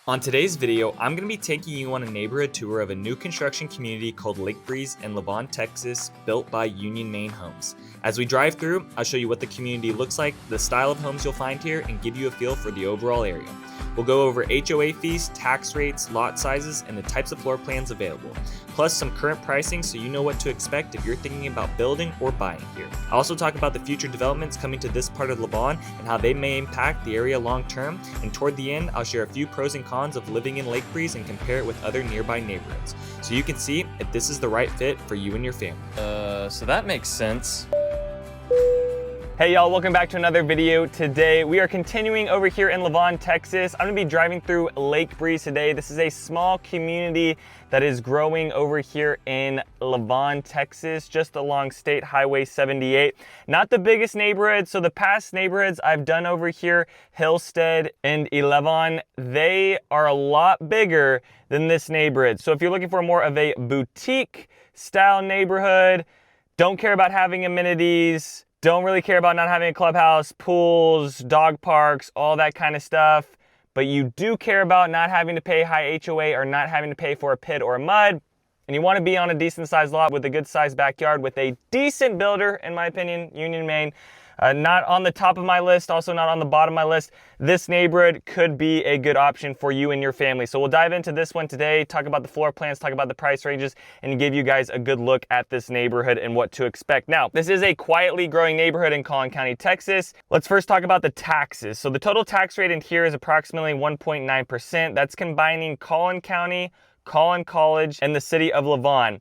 On today's video, I'm going to be taking you on a neighborhood tour of a new construction community called Lake Breeze in Lavon, Texas, built by UnionMain Homes. As we drive through, I'll show you what the community looks like, the style of homes you'll find here, and give you a feel for the overall area. We'll go over HOA fees, tax rates, lot sizes, and the types of floor plans available, plus some current pricing so you know what to expect if you're thinking about building or buying here. I'll also talk about the future developments coming to this part of Lavon and how they may impact the area long term, and toward the end, I'll share a few pros and cons of living in Lake Breeze and compare it with other nearby neighborhoods, so you can see if this is the right fit for you and your family. So that makes sense. Hey y'all, welcome back to another video. Today we are continuing over here in Lavon, Texas. I'm gonna be driving through Lake Breeze today. This is a small community that is growing over here in Lavon, Texas, just along State Highway 78. Not the biggest neighborhood, so the past neighborhoods I've done over here, Hillstead and Lavon, they are a lot bigger than this neighborhood. So if you're looking for more of a boutique style neighborhood, don't care about having amenities, don't really care about not having a clubhouse, pools, dog parks, all that kind of stuff, but you do care about not having to pay high HOA or not having to pay for a pit or a mud, and you want to be on a decent sized lot with a good sized backyard with a decent builder, in my opinion, UnionMain. Not on the top of my list, also not on the bottom of my list. This neighborhood could be a good option for you and your family. So we'll dive into this one today, talk about the floor plans, talk about the price ranges, and give you guys a good look at this neighborhood and what to expect. Now, this is a quietly growing neighborhood in Collin County, Texas. Let's first talk about the taxes. So the total tax rate in here is approximately 1.9%. That's combining Collin County, Collin College, and the city of Lavon.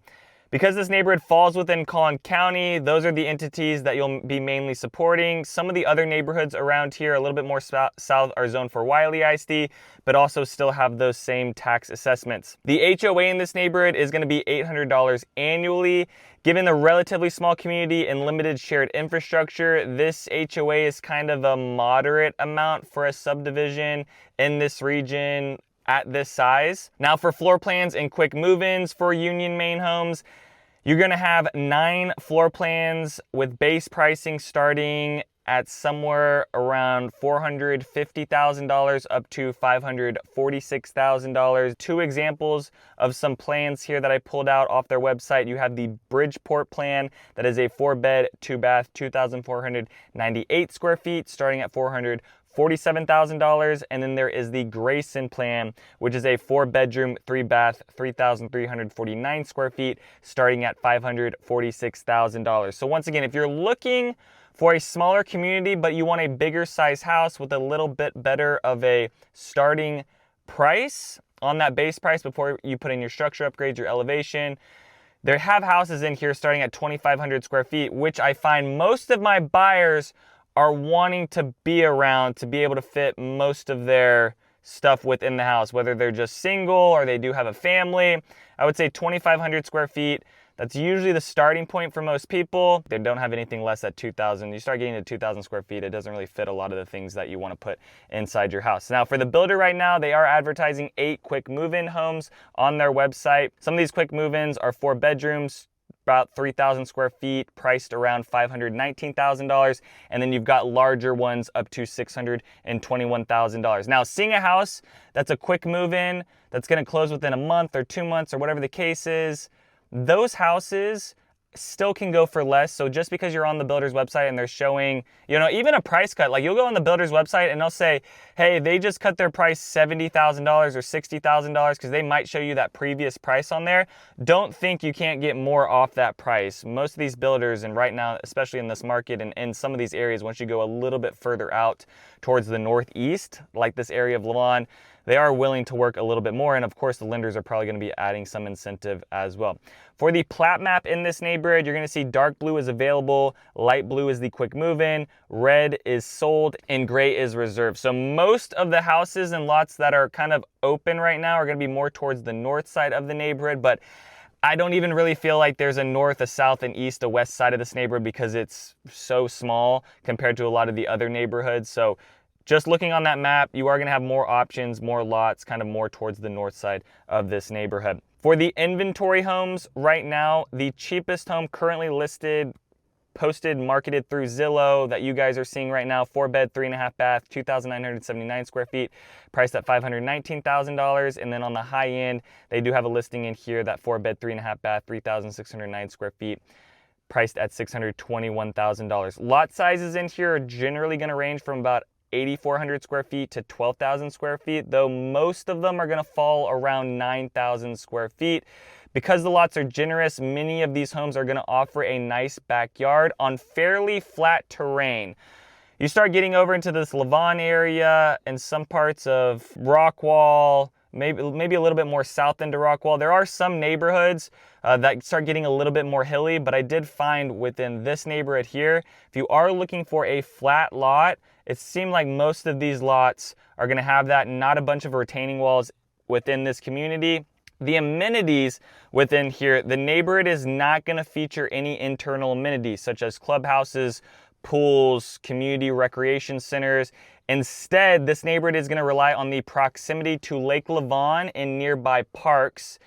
Because this neighborhood falls within Collin County, those are the entities that you'll be mainly supporting. Some of the other neighborhoods around here, a little bit more south, are zoned for Wiley ISD, but also still have those same tax assessments. The HOA in this neighborhood is going to be $800 annually. Given the relatively small community and limited shared infrastructure, this HOA is kind of a moderate amount for a subdivision in this region at this size. Now for floor plans and quick move-ins for UnionMain homes, you're gonna have 9 floor plans with base pricing starting at somewhere around $450,000 up to $546,000. 2 examples of some plans here that I pulled out off their website. You have the Bridgeport plan that is a 4-bed, 2-bath, 2,498 square feet starting at $447,000, and then there is the Grayson plan, which is a 4-bedroom, 3-bath, 3,349 square feet, starting at $546,000. So once again, if you're looking for a smaller community, but you want a bigger size house with a little bit better of a starting price on that base price before you put in your structure upgrades, your elevation, they have houses in here starting at 2,500 square feet, which I find most of my buyers are wanting to be around to be able to fit most of their stuff within the house, whether they're just single or they do have a family. I would say 2,500 square feet. That's usually the starting point for most people. They don't have anything less at 2,000. You start getting to 2,000 square feet, it doesn't really fit a lot of the things that you want to put inside your house. Now for the builder right now, they are advertising 8 quick move-in homes on their website. Some of these quick move-ins are 4 bedrooms, about 3,000 square feet, priced around $519,000, and then you've got larger ones up to $621,000. Now, seeing a house that's a quick move-in, that's gonna close within a month or 2 months or whatever the case is, those houses still can go for less. So just because you're on the builder's website and they're showing, you know, even a price cut, like you'll go on the builder's website and they'll say, hey, they just cut their price $70,000 or $60,000 because they might show you that previous price on there. Don't think you can't get more off that price. Most of these builders, and right now, especially in this market and in some of these areas, once you go a little bit further out towards the northeast, like this area of Lavon, they are willing to work a little bit more, and of course the lenders are probably going to be adding some incentive as well. For the plat map in this neighborhood, you're going to see dark blue is available, light blue is the quick move-in, red is sold, and gray is reserved. So most of the houses and lots that are kind of open right now are going to be more towards the north side of the neighborhood, but I don't even really feel like there's a north, a south, an east, a west side of this neighborhood because it's so small compared to a lot of the other neighborhoods. So just looking on that map, you are going to have more options, more lots, kind of more towards the north side of this neighborhood. For the inventory homes, right now, the cheapest home currently listed posted, marketed through Zillow that you guys are seeing right now. 4-bed, 3.5 bath, 2,979 square feet, priced at $519,000. And then on the high end, they do have a listing in here, that 4-bed, 3.5 bath, 3,609 square feet, priced at $621,000. Lot sizes in here are generally going to range from about 8,400 square feet to 12,000 square feet, though most of them are going to fall around 9,000 square feet. Because the lots are generous, many of these homes are going to offer a nice backyard on fairly flat terrain. You start getting over into this Lavon area and some parts of Rockwall, maybe a little bit more south into Rockwall. There are some neighborhoods that start getting a little bit more hilly, but I did find within this neighborhood here, if you are looking for a flat lot, it seemed like most of these lots are going to have that, not a bunch of retaining walls within this community. The amenities within here, the neighborhood is not going to feature any internal amenities such as clubhouses, pools, community recreation centers. Instead, this neighborhood is going to rely on the proximity to Lake Lavon and nearby parks.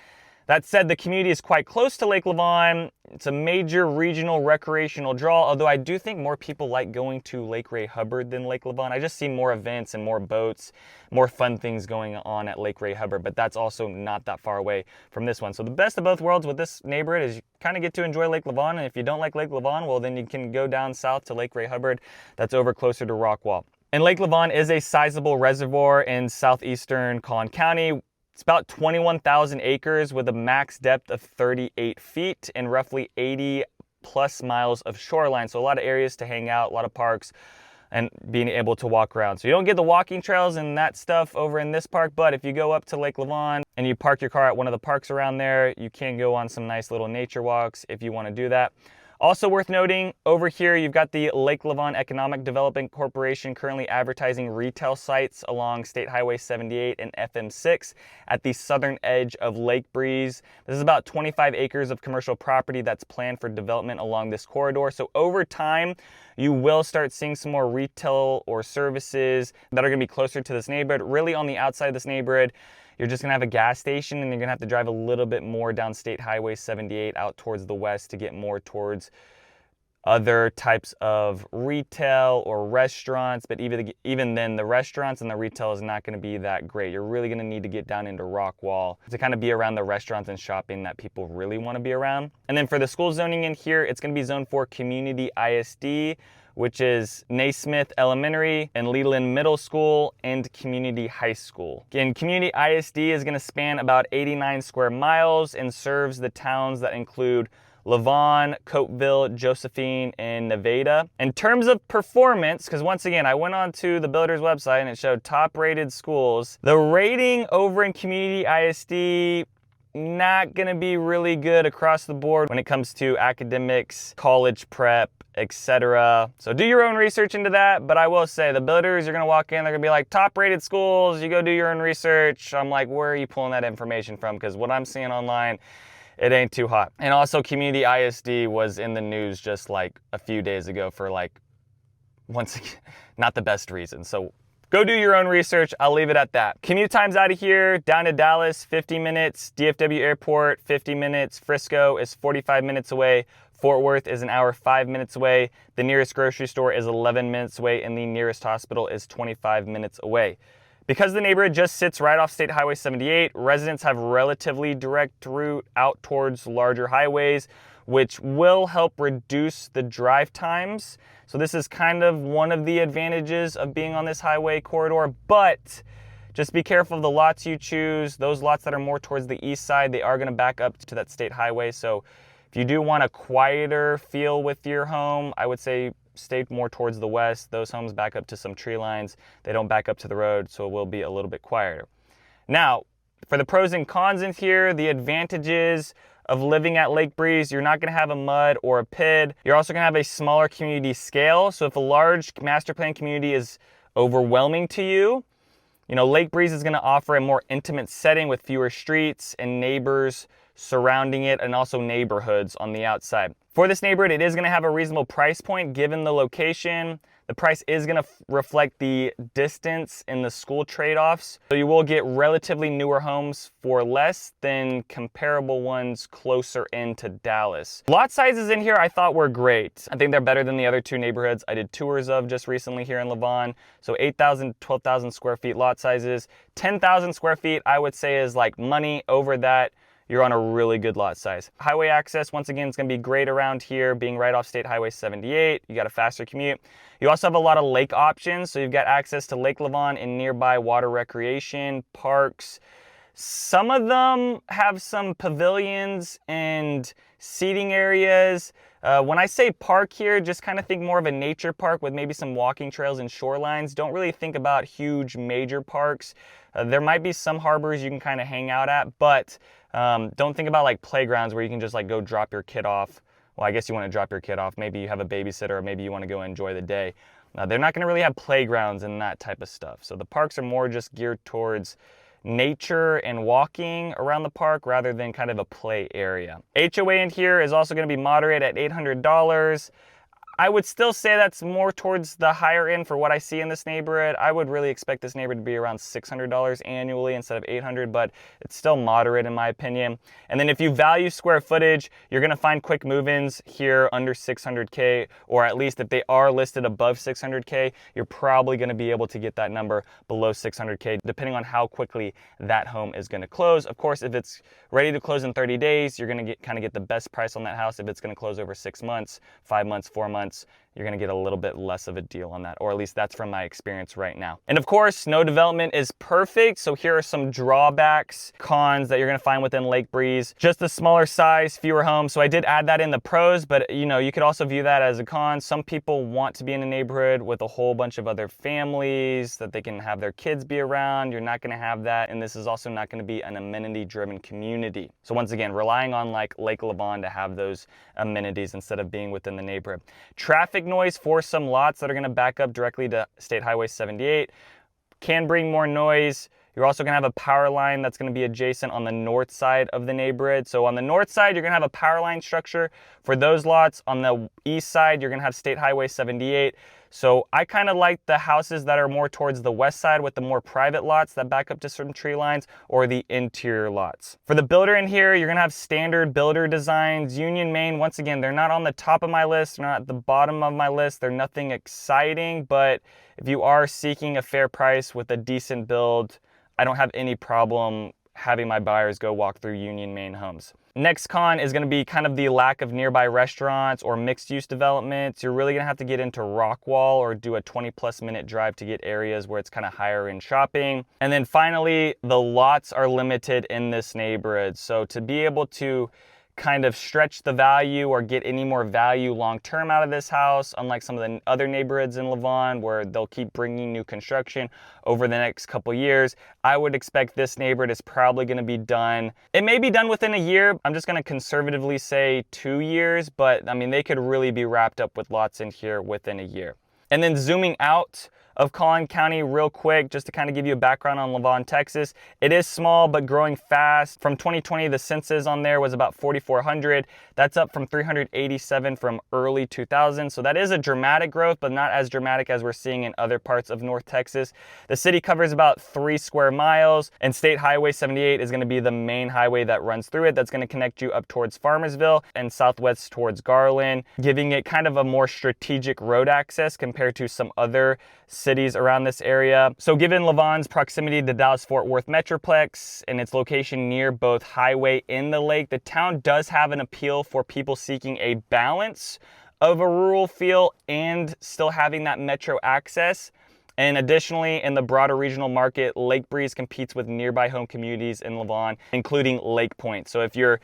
That said, the community is quite close to Lake Lavon. It's a major regional recreational draw, although I do think more people like going to Lake Ray Hubbard than Lake Lavon. I just see more events and more boats, more fun things going on at Lake Ray Hubbard, but that's also not that far away from this one. So the best of both worlds with this neighborhood is you kind of get to enjoy Lake Lavon, and if you don't like Lake Lavon, well, then you can go down south to Lake Ray Hubbard. That's over closer to Rockwall. And Lake Lavon is a sizable reservoir in southeastern Collin County. It's about 21,000 acres with a max depth of 38 feet and roughly 80 plus miles of shoreline. So a lot of areas to hang out, a lot of parks, and being able to walk around. So you don't get the walking trails and that stuff over in this park, but if you go up to Lake Lavon and you park your car at one of the parks around there, you can go on some nice little nature walks if you want to do that. Also worth noting, over here you've got the Lake Lavon Economic Development Corporation currently advertising retail sites along State Highway 78 and FM 6 at the southern edge of Lake Breeze. This is about 25 acres of commercial property that's planned for development along this corridor. So over time, you will start seeing some more retail or services that are going to be closer to this neighborhood. Really on the outside of this neighborhood, you're just going to have a gas station, and you're going to have to drive a little bit more down State Highway 78 out towards the west to get more towards other types of retail or restaurants. But even then, the restaurants and the retail is not going to be that great. You're really going to need to get down into Rockwall to kind of be around the restaurants and shopping that people really want to be around. And then for the school zoning in here, it's going to be zoned for Community ISD, which is Naismith Elementary and Leland Middle School and Community High School. Again, Community ISD is going to span about 89 square miles and serves the towns that include Lavon, Copeville, Josephine, and Nevada. In terms of performance, because once again, I went on to the builder's website and it showed top-rated schools. The rating over in Community ISD, not going to be really good across the board when it comes to academics, college prep, etc. So do your own research into that, but I will say the builders, you're going to walk in, they're going to be like, top rated schools, you go do your own research. I'm like, where are you pulling that information from? Because what I'm seeing online, it ain't too hot. And also Community ISD was in the news just like a few days ago for like, once again, not the best reason. So go do your own research. I'll leave it at that. Commute times out of here, down to Dallas, 50 minutes. DFW Airport, 50 minutes. Frisco is 45 minutes away. Fort Worth is an hour, 5 minutes away. The nearest grocery store is 11 minutes away, and the nearest hospital is 25 minutes away. Because the neighborhood just sits right off State Highway 78, residents have relatively direct route out towards larger highways, which will help reduce the drive times. So this is kind of one of the advantages of being on this highway corridor, but just be careful of the lots you choose. Those lots that are more towards the east side, they are going to back up to that state highway. So if you do want a quieter feel with your home, I would say stay more towards the west. Those homes back up to some tree lines. They don't back up to the road, so it will be a little bit quieter. Now, for the pros and cons in here, the advantages of living at Lake Breeze, you're not going to have a mud or a PID. You're also going to have a smaller community scale. So if a large master plan community is overwhelming to you, Lake Breeze is going to offer a more intimate setting with fewer streets and neighbors surrounding it, and also neighborhoods on the outside. For this neighborhood, it is going to have a reasonable price point given the location. The price is going to reflect the distance and the school trade-offs. So you will get relatively newer homes for less than comparable ones closer into Dallas. Lot sizes in here I thought were great. I think they're better than the other two neighborhoods I did tours of just recently here in Lavon. So 8,000, 12,000 square feet lot sizes. 10,000 square feet I would say is like money. Over that, you're on a really good lot size. Highway access, once again, is gonna be great around here, being right off State Highway 78. You got a faster commute. You also have a lot of lake options. So you've got access to Lake Lavon and nearby water recreation, parks. Some of them have some pavilions and seating areas. When I say park here, just kind of think more of a nature park with maybe some walking trails and shorelines. Don't really think about huge major parks. There might be some harbors you can kind of hang out at, but don't think about like playgrounds where you can just like go drop your kid off. Well, I guess you want to drop your kid off. Maybe you have a babysitter, or maybe you want to go enjoy the day. They're not going to really have playgrounds and that type of stuff. So the parks are more just geared towards nature and walking around the park rather than kind of a play area. HOA in here is also going to be moderate at $800. I would still say that's more towards the higher end for what I see in this neighborhood. I would really expect this neighborhood to be around $600 annually instead of $800, but it's still moderate in my opinion. And then if you value square footage, you're gonna find quick move-ins here under 600K, or at least if they are listed above 600K, you're probably gonna be able to get that number below 600K, depending on how quickly that home is gonna close. Of course, if it's ready to close in 30 days, you're gonna get the best price on that house. If it's gonna close over 6 months, 5 months, 4 months, you're gonna get a little bit less of a deal on that, or at least that's from my experience right now. And of course, no development is perfect, so here are some drawbacks, cons that you're gonna find within Lake Breeze. Just the smaller size, fewer homes, so I did add that in the pros, but you could also view that as a con. Some people want to be in a neighborhood with a whole bunch of other families that they can have their kids be around. You're not gonna have that, and this is also not gonna be an amenity-driven community. So once again, relying on like Lake Lavon to have those amenities instead of being within the neighborhood. Traffic noise for some lots that are going to back up directly to State Highway 78 can bring more noise. You're also going to have a power line that's going to be adjacent on the north side of the neighborhood. So on the north side, you're going to have a power line structure for those lots. On the east side, you're going to have State Highway 78. So I kind of like the houses that are more towards the west side with the more private lots that back up to certain tree lines, or the interior lots. For the builder in here, you're gonna have standard builder designs. UnionMain, once again, they're not on the top of my list, they're not at the bottom of my list. They're nothing exciting, but if you are seeking a fair price with a decent build, I don't have any problem having my buyers go walk through UnionMain homes. Next con is going to be kind of the lack of nearby restaurants or mixed-use developments. You're really going to have to get into Rockwall or do a 20-plus minute drive to get areas where it's kind of higher in shopping. And then finally, the lots are limited in this neighborhood. So to be able to kind of stretch the value or get any more value long-term out of this house, unlike some of the other neighborhoods in Lavon where they'll keep bringing new construction over the next couple years, I would expect this neighborhood is probably going to be done. It may be done within a year. I'm just going to conservatively say 2 years, but I mean, they could really be wrapped up with lots in here within a year. And then zooming out of Collin County real quick, just to kind of give you a background on Lavon, Texas. It is small, but growing fast. From 2020, the census on there was about 4,400. That's up from 387 from early 2000. So that is a dramatic growth, but not as dramatic as we're seeing in other parts of North Texas. The city covers about 3 square miles, and State Highway 78 is going to be the main highway that runs through it. That's going to connect you up towards Farmersville and southwest towards Garland, giving it kind of a more strategic road access compared to some other cities around this area. So given Lavon's proximity to Dallas-Fort Worth Metroplex and its location near both highway and the lake, the town does have an appeal for people seeking a balance of a rural feel and still having that metro access. And additionally, in the broader regional market, Lake Breeze competes with nearby home communities in Lavon, including Lake Point. So if you're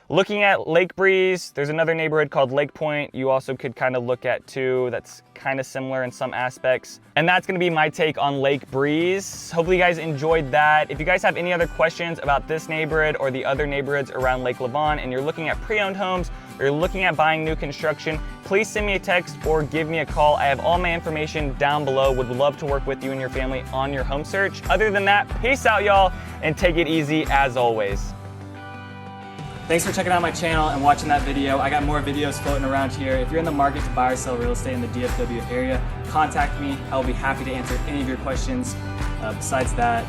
looking at Lake Breeze, there's another neighborhood called Lake Point you also could kind of look at too. That's kind of similar in some aspects. And that's going to be my take on Lake Breeze. Hopefully you guys enjoyed that. If you guys have any other questions about this neighborhood or the other neighborhoods around Lake Lavon and you're looking at pre-owned homes or you're looking at buying new construction, please send me a text or give me a call. I have all my information down below. Would love to work with you and your family on your home search. Other than that, peace out, y'all, and take it easy as always. Thanks for checking out my channel and watching that video. I got more videos floating around here. If you're in the market to buy or sell real estate in the DFW area, contact me. I will be happy to answer any of your questions. Besides that,